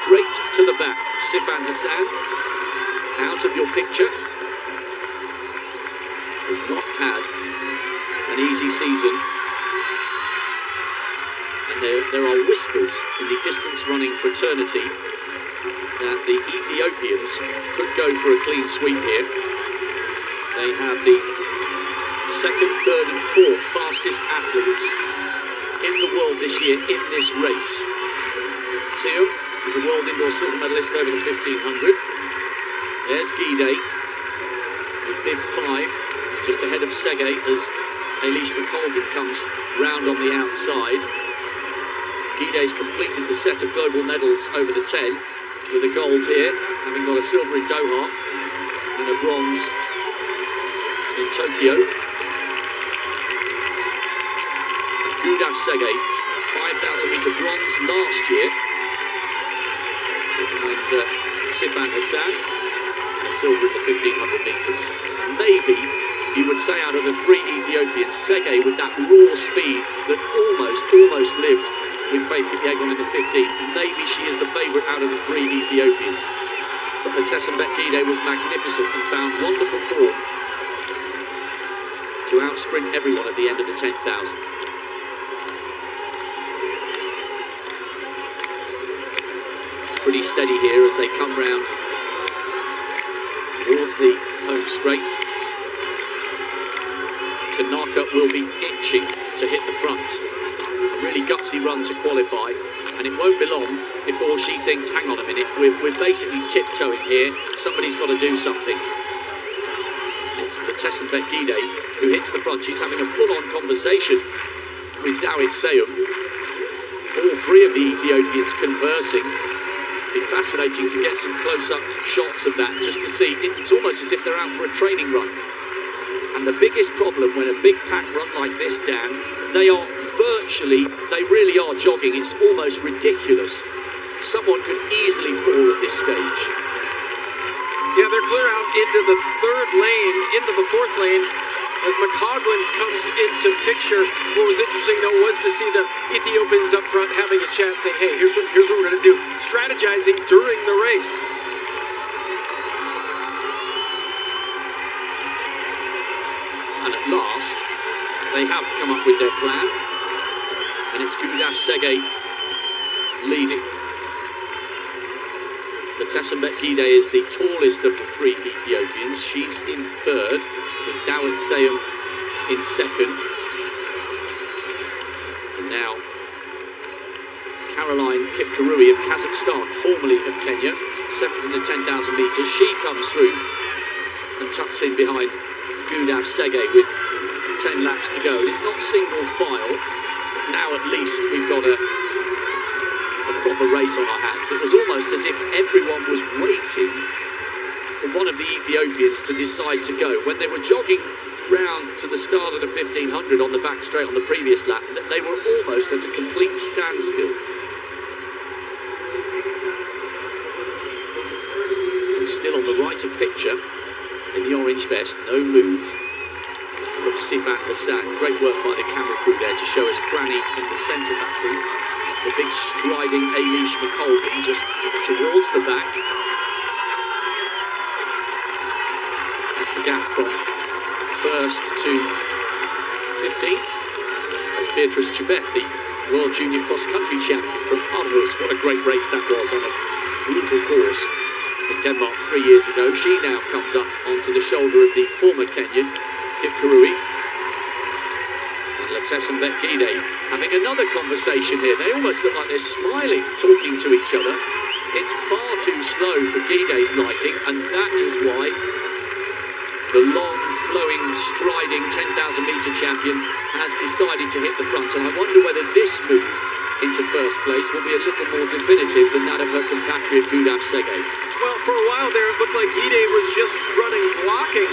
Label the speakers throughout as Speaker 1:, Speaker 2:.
Speaker 1: straight to the back. Sifan Hassan, out of your picture, has not had an easy season. And there are whispers in the distance running fraternity that the Ethiopians could go for a clean sweep here. They have the second, third and fourth fastest athletes in the world this year in this race. Seum is a world indoor silver medalist over the 1500. There's TSEGAY with bib 5, just ahead of TSEGAY as Eilish McColgan comes round on the outside. TSEGAY's completed the set of global medals over the 10 with a gold here, having got a silver in Doha and a bronze in Tokyo. TSEGAY, 5,000 metre bronze last year, and Sifan Hassan, a silver in the 1,500 metres. Maybe you would say out of the three Ethiopians, TSEGAY with that raw speed that almost lived with Faith Kipyegon in the 15, maybe she is the favourite out of the three Ethiopians. But Letesenbet Gide was magnificent and found wonderful form to outsprint everyone at the end of the 10,000. Pretty steady here as they come round towards the home straight. Tanaka will be itching to hit the front. A really gutsy run to qualify, and it won't be long before she thinks, hang on a minute, we're basically tiptoeing here, somebody's got to do something. It's Letesenbet Gide who hits the front. She's having a full-on conversation with Dawit Seum. All three of the Ethiopians conversing. It'd be fascinating to get some close-up shots of that, just to see. It's almost as if they're out for a training run. And the biggest problem when a big pack run like this, Dan, they really are jogging. It's almost ridiculous. Someone could easily fall at this stage.
Speaker 2: Yeah, they're clear out into the third lane, into the fourth lane, as McColgan comes into picture. What was interesting, though, was to see the Ethiopians up front having a chat, saying, hey, here's what we're going to do, strategizing during the race.
Speaker 1: And at last, they have come up with their plan, and it's TSEGAY leading. Letesenbet Gide is the tallest of the three Ethiopians. She's in third, with Dawit Seum in second. And now, Caroline Kipkurui of Kazakhstan, formerly of Kenya, seventh in the 10,000 metres. She comes through and tucks in behind TSEGAY with 10 laps to go. And it's not single file. Now at least we've got a proper race on our hands. It was almost as if everyone was waiting for one of the Ethiopians to decide to go. When they were jogging round to the start of the 1500 on the back straight on the previous lap, they were almost at a complete standstill. And still on the right of picture, in the orange vest, no move from Sifan Hassan. Great work by the camera crew there to show us Cranny in the centre of that group. The big striding Eilish McColgan just towards the back. That's the gap from first to 15th. That's Beatrice Chibet, the World Junior Cross Country Champion from Aarhus. What a great race that was on a brutal course in Denmark 3 years ago. She now comes up onto the shoulder of the former Kenyan, Kipkurui. Letesenbet Gide having another conversation here. They almost look like they're smiling, talking to each other. It's far too slow for Gide's liking, and that is why the long, flowing, striding 10,000 metre champion has decided to hit the front. And I wonder whether this move into first place will be a little more definitive than that of her compatriot TSEGAY.
Speaker 2: Well, for a while there, it looked like Gide was just running, blocking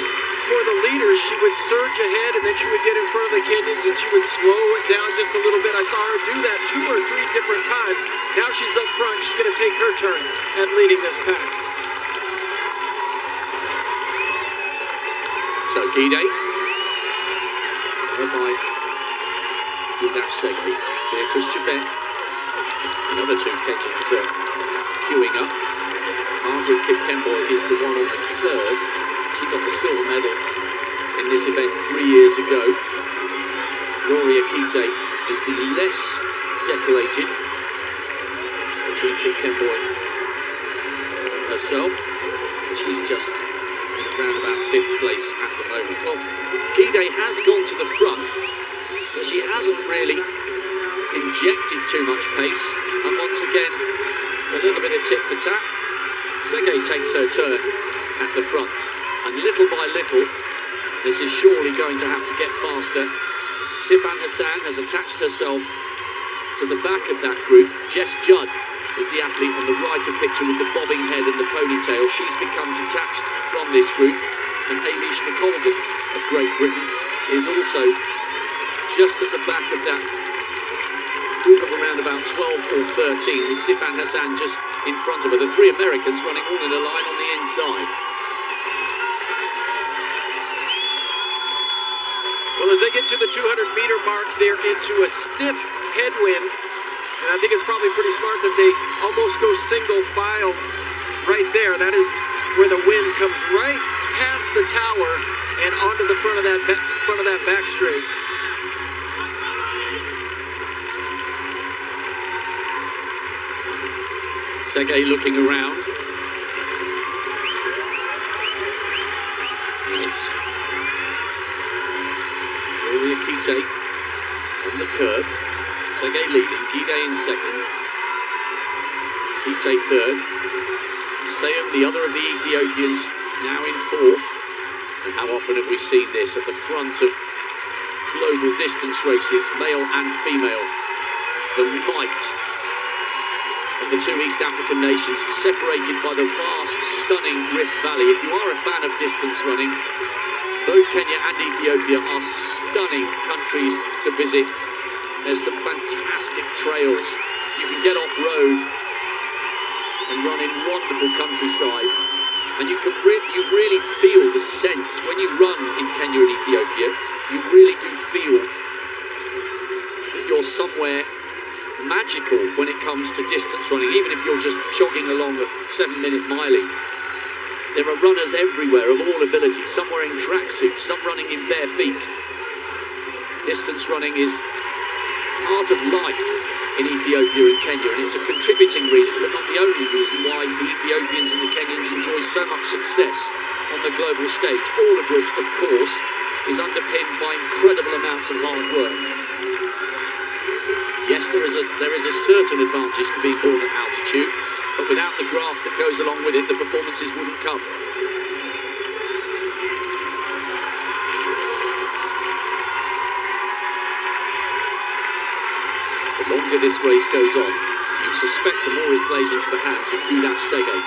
Speaker 2: for the leaders. She would surge ahead, and then she would get in front of the Kenyans, and she would slow it down just a little bit. I saw her do that 2 or 3 different times. Now she's up front. She's going to take her turn at leading this pack.
Speaker 1: So Gide, followed by TSEGAY, Beatrice Chibet, another 2 Kenyans Margaret Kipkemboi is the one on the curb. She got the silver medal in this event 3 years ago. Rory Akite is the less decorated between Kipkemboi and herself. She's just around about 5th place at the moment. Well, Gide has gone to the front, but she hasn't really injected too much pace. And once again, a little bit of tit for tat. TSEGAY takes her turn at the front, and little by little, this is surely going to have to get faster. Sifan Hassan has attached herself to the back of that group. Jess Judd is the athlete on the right of picture with the bobbing head and the ponytail. She's become detached from this group. And Amish McColgan of Great Britain is also just at the back of that group of around about 12 or 13, with Sifan Hassan just in front of her. The 3 Americans running all in a line on the inside.
Speaker 2: Well, as they get to the 200-meter mark, they're into a stiff headwind. And I think it's probably pretty smart that they almost go single file right there. That is where the wind comes right past the tower and onto the front of that back straight.
Speaker 1: TSEGAY looking around. Nice. Rory Akite on the curb. TSEGAY leading. Gide in second. Akite third. Seum, the other of the Ethiopians, now in 4th. And how often have we seen this at the front of global distance races, male and female? The might of the 2 East African nations, separated by the vast, stunning Rift Valley. If you are a fan of distance running, both Kenya and Ethiopia are stunning countries to visit. There's some fantastic trails. You can get off-road and run in wonderful countryside. And you really feel the sense when you run in Kenya and Ethiopia. You really do feel that you're somewhere magical when it comes to distance running, even if you're just jogging along at 7-minute miling. There are runners everywhere of all abilities, some wearing tracksuits, some running in bare feet. Distance running is part of life in Ethiopia and Kenya, and it's a contributing reason, but not the only reason, why the Ethiopians and the Kenyans enjoy so much success on the global stage, all of which, of course, is underpinned by incredible amounts of hard work. Yes, there is a certain advantage to being born at altitude, but without the graft that goes along with it, the performances wouldn't come. The longer this race goes on, you suspect the more it plays into the hands of Gudaf Tsegay.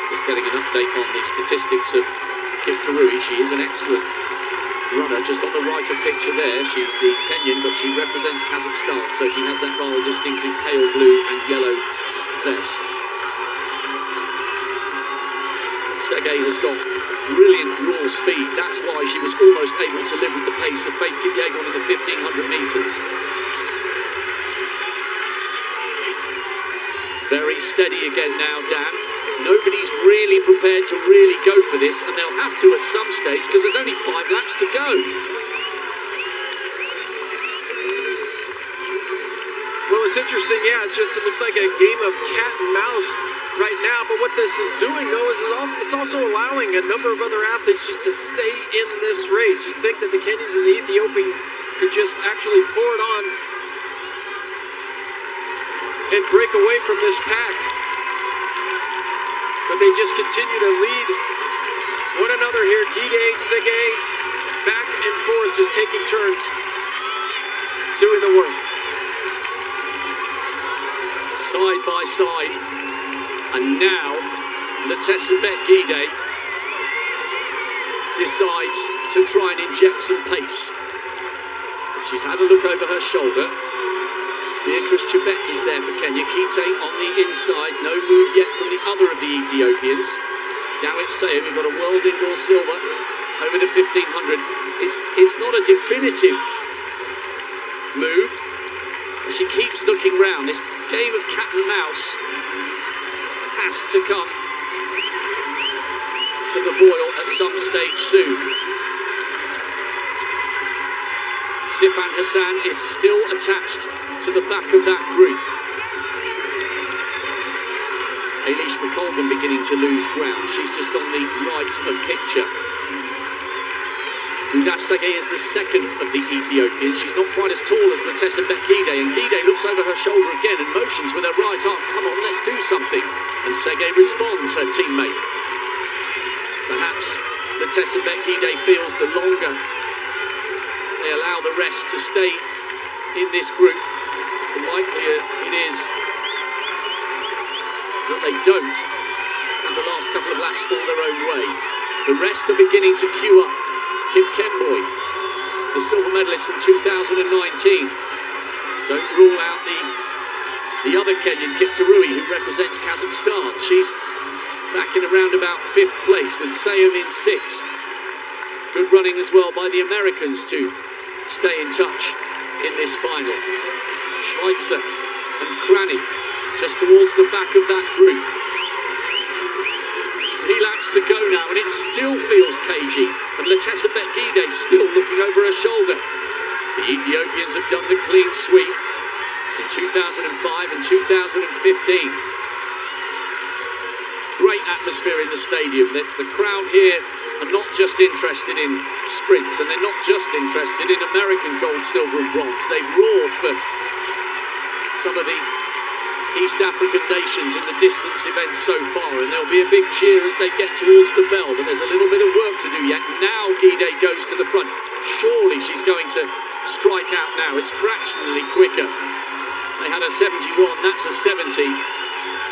Speaker 1: Just getting an update on the statistics of Kip Karui. She is an excellent runner. Just on the right of picture there, she's the Kenyan, but she represents Kazakhstan, so she has that rather distinctive pale blue and yellow vest. Tsegay has got brilliant raw speed. That's why she was almost able to live with the pace of Faith Kipyegon in the 1500 metres. Very steady again now, Dan. Nobody's really prepared to really go for this, and they'll have to at some stage because there's only 5 laps to go.
Speaker 2: Well, it's interesting, yeah, it looks like a game of cat and mouse right now, but what this is doing, though, is it's also allowing a number of other athletes just to stay in this race. You'd think that the Kenyans and the Ethiopians could just actually pour it on and break away from this pack. But they just continue to lead one another here. Gide, TSEGAY, back and forth, just taking turns doing the work.
Speaker 1: Side by side. And now, Letesebet Gide decides to try and inject some pace. She's had a look over her shoulder. Beatrice Chebet is there for Kenya. Kite on the inside. No move yet from the other of the Ethiopians. Dawit Seum, we've got a world indoor silver over the 1500. It's not a definitive move. She keeps looking round. This game of cat and mouse has to come to the boil at some stage soon. Sifan Hassan is still attached to the back of that group. Eilish McColgan beginning to lose ground. She's just on the right of picture. TSEGAY is the second of the Ethiopians. She's not quite as tall as Letesa Bet-Gidey, and Gidey looks over her shoulder again and motions with her right arm, come on, let's do something. And Tsegay responds, her teammate. Perhaps Letesa Bet-Gidey feels the longer they allow the rest to stay in this group, the likelier it is that they don't, and the last couple of laps fall their own way. The rest are beginning to queue up. Kim Kemboy, the silver medalist from 2019. Don't rule out the other Kenyan, Kip Kirui, who represents Kazakhstan. She's back in around about 5th place with Sayum in 6th. Good running as well by the Americans to stay in touch in this final. Schweitzer and Cranney just towards the back of that group. 3 laps to go now, and it still feels cagey. And Letesa Bet-Gidey still looking over her shoulder. The Ethiopians have done the clean sweep in 2005 and 2015. Great atmosphere in the stadium. The crowd here are not just interested in sprints, and they're not just interested in American gold, silver and bronze. They've roared for some of the East African nations in the distance events so far, and there'll be a big cheer as they get towards the bell, but there's a little bit of work to do yet. Now Gidey goes to the front. Surely she's going to strike out now. It's fractionally quicker. They had a 71, that's a 70.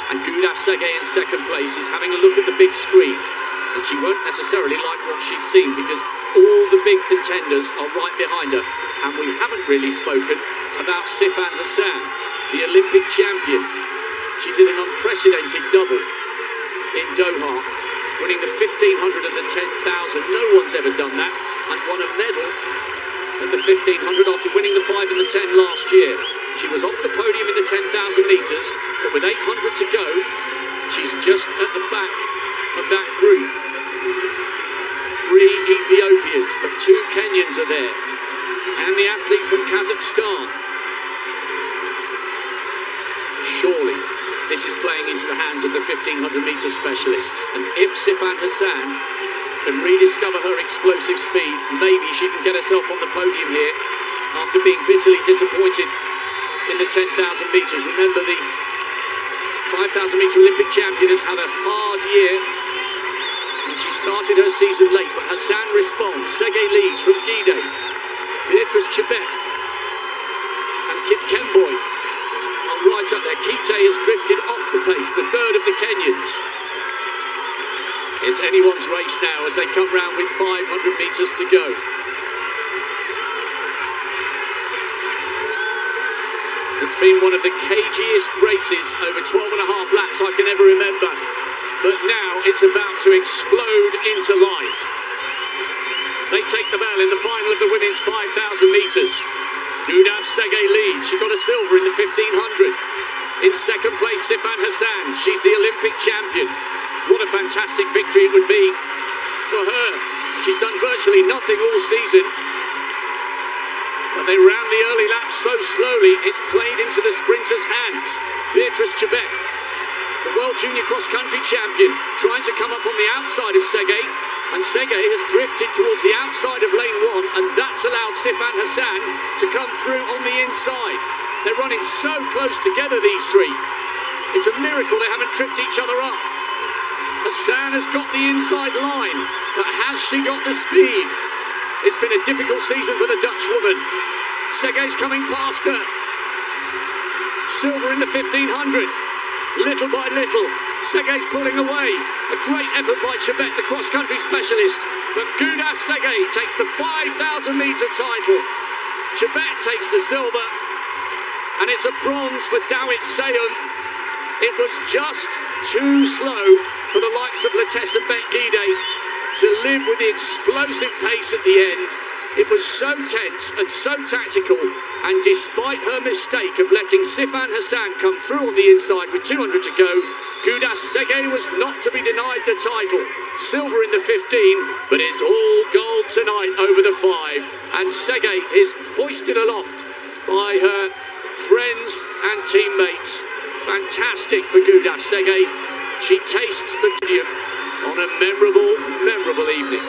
Speaker 1: And TSEGAY in second place is having a look at the big screen, and she won't necessarily like what she's seen because all the big contenders are right behind her. And we haven't really spoken about Sifan Hassan, the Olympic champion. She did an unprecedented double in Doha, winning the 1500 and the 10,000. No one's ever done that, and won a medal at the 1500 after winning the 5 and the 10 last year. She was off the podium in the 10,000 metres, but with 800 to go, she's just at the back of that group. 3 Ethiopians, but 2 Kenyans are there, and the athlete from Kazakhstan. Surely this is playing into the hands of the 1500-metre specialists, and if Sifan Hassan can rediscover her explosive speed, maybe she can get herself on the podium here after being bitterly disappointed in the 10,000 metres. Remember, the 5,000-metre Olympic champion has had a hard year, and she started her season late, but Hassan responds. Tsegay leads from Gidey, Beatrice Chebet and Kip Kemboy are right up there. Kite has drifted off the pace, the third of the Kenyans. It's anyone's race now as they come round with 500 metres to go. It's been one of the cagiest races over 12 and a half laps I can ever remember. But now it's about to explode into life. They take the bell in the final of the women's 5,000 metres. TSEGAY leads. She got a silver in the 1500. In second place, Sifan Hassan. She's the Olympic champion. What a fantastic victory it would be for her. She's done virtually nothing all season. But they ran the early laps so slowly, it's played into the sprinters' hands. Beatrice Chebet, the World Junior Cross Country champion, trying to come up on the outside of Tsegay, and Tsegay has drifted towards the outside of lane 1, and that's allowed Sifan Hassan to come through on the inside. They're running so close together, these 3. It's a miracle they haven't tripped each other up. Hassan has got the inside line, but has she got the speed? It's been a difficult season for the Dutch woman. Tsegay's coming past her. Silver in the 1500. Little by little, Tsegay's pulling away. A great effort by Chebet, the cross-country specialist. But TSEGAY takes the 5,000-metre title. Chebet takes the silver. And it's a bronze for Dawit Sayum. It was just too slow for the likes of Letesa Bet-Gidey to live with the explosive pace at the end. It was so tense and so tactical, and despite her mistake of letting Sifan Hassan come through on the inside with 200 to go, TSEGAY was not to be denied the title. Silver in the 15, but it's all gold tonight over the 5, and TSEGAY is hoisted aloft by her friends and teammates. Fantastic for TSEGAY. She tastes the podium on a memorable evening.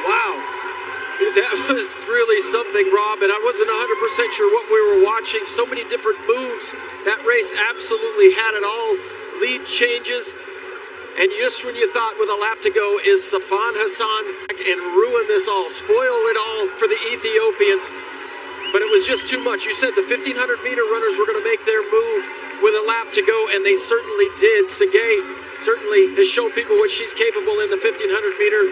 Speaker 2: Wow, that was really something, Rob, and I wasn't 100% sure what we were watching. So many different moves. That race absolutely had it all. Lead changes, and just when you thought with a lap to go, is Sifan Hassan and ruin this all, spoil it all for the Ethiopians. But it was just too much. You said the 1,500-meter runners were going to make their move with a lap to go, and they certainly did. TSEGAY certainly has shown people what she's capable in the 1,500 meters,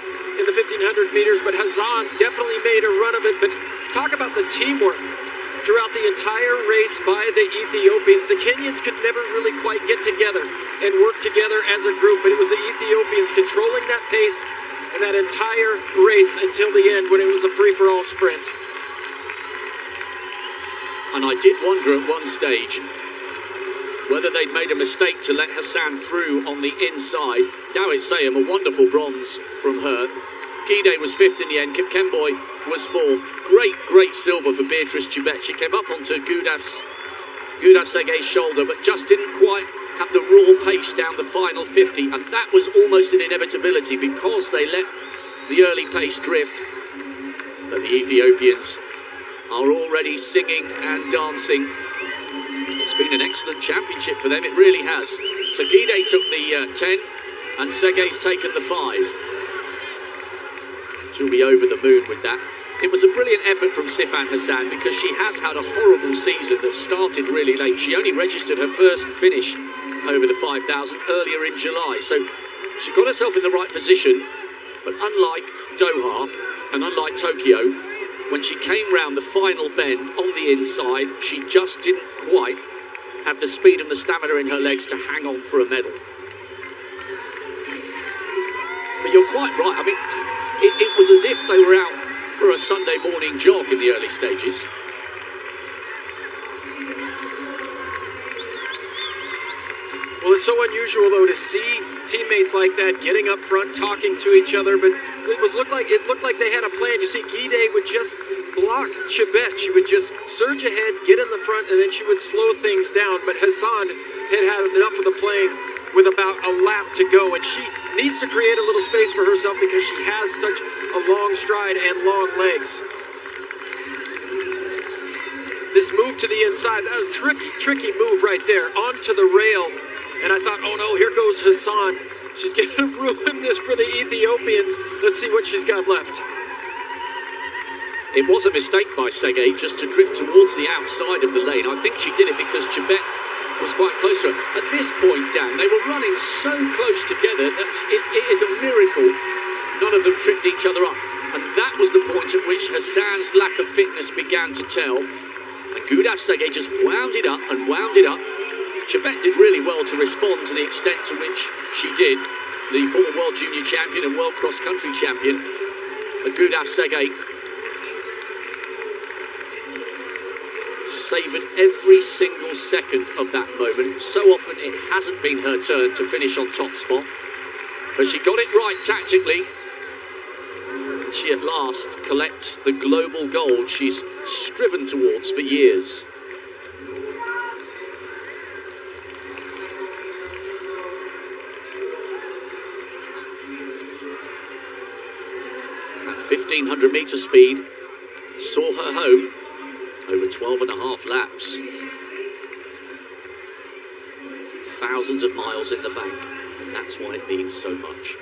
Speaker 2: but Hassan definitely made a run of it. But talk about the teamwork throughout the entire race by the Ethiopians. The Kenyans could never really quite get together and work together as a group, but it was the Ethiopians controlling that pace and that entire race until the end when it was a free-for-all sprint.
Speaker 1: And I did wonder at one stage whether they'd made a mistake to let Hassan through on the inside. Dawit Sayum, a wonderful bronze from her. Gide was 5th in the end. Kemboy was 4th. Great silver for Beatrice Chebet. She came up onto TSEGAY's shoulder, but just didn't quite have the raw pace down the final 50. And that was almost an inevitability because they let the early pace drift. But the Ethiopians are already singing and dancing. It's been an excellent championship for them, it really has. So Gide took the 10 and TSEGAY's taken the 5. She'll be over the moon with that. It was a brilliant effort from Sifan Hassan because she has had a horrible season that started really late. She only registered her first finish over the 5,000 earlier in July. So she got herself in the right position, but unlike Doha and unlike Tokyo, when she came round the final bend on the inside, she just didn't quite have the speed and the stamina in her legs to hang on for a medal. But you're quite right. I mean, it was as if they were out for a Sunday morning jog in the early stages.
Speaker 2: Well, it's so unusual, though, to see teammates like that getting up front, talking to each other, but it looked like they had a plan. You see, Gide would just block Chebet. She would just surge ahead, get in the front, and then she would slow things down. But Hassan had enough of the plane with about a lap to go, and she needs to create a little space for herself because she has such a long stride and long legs. This move to the inside, that was a tricky move right there, onto the rail. And I thought, oh no, here goes Hassan. She's going to ruin this for the Ethiopians. Let's see what she's got left.
Speaker 1: It was a mistake by TSEGAY just to drift towards the outside of the lane. I think she did it because Chebet was quite close to her. At this point, Dan, they were running so close together that it is a miracle none of them tripped each other up. And that was the point at which Hassan's lack of fitness began to tell. And TSEGAY just wound it up and wound it up. Chebet did really well to respond to the extent to which she did, the former World Junior Champion and World Cross Country Champion. But TSEGAY savoured every single second of that moment. So often it hasn't been her turn to finish on top spot, but she got it right tactically. And she at last collects the global gold she's striven towards for years. At 1,500 metre speed saw her home over 12.5 laps. Thousands of miles in the bank, and that's why it means so much.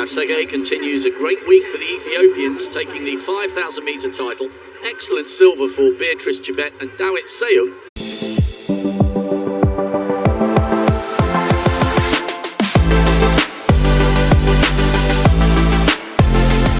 Speaker 1: TSEGAY continues a great week for the Ethiopians, taking the 5,000 metre title. Excellent silver for Beatrice Chebet and Dawit Sayum.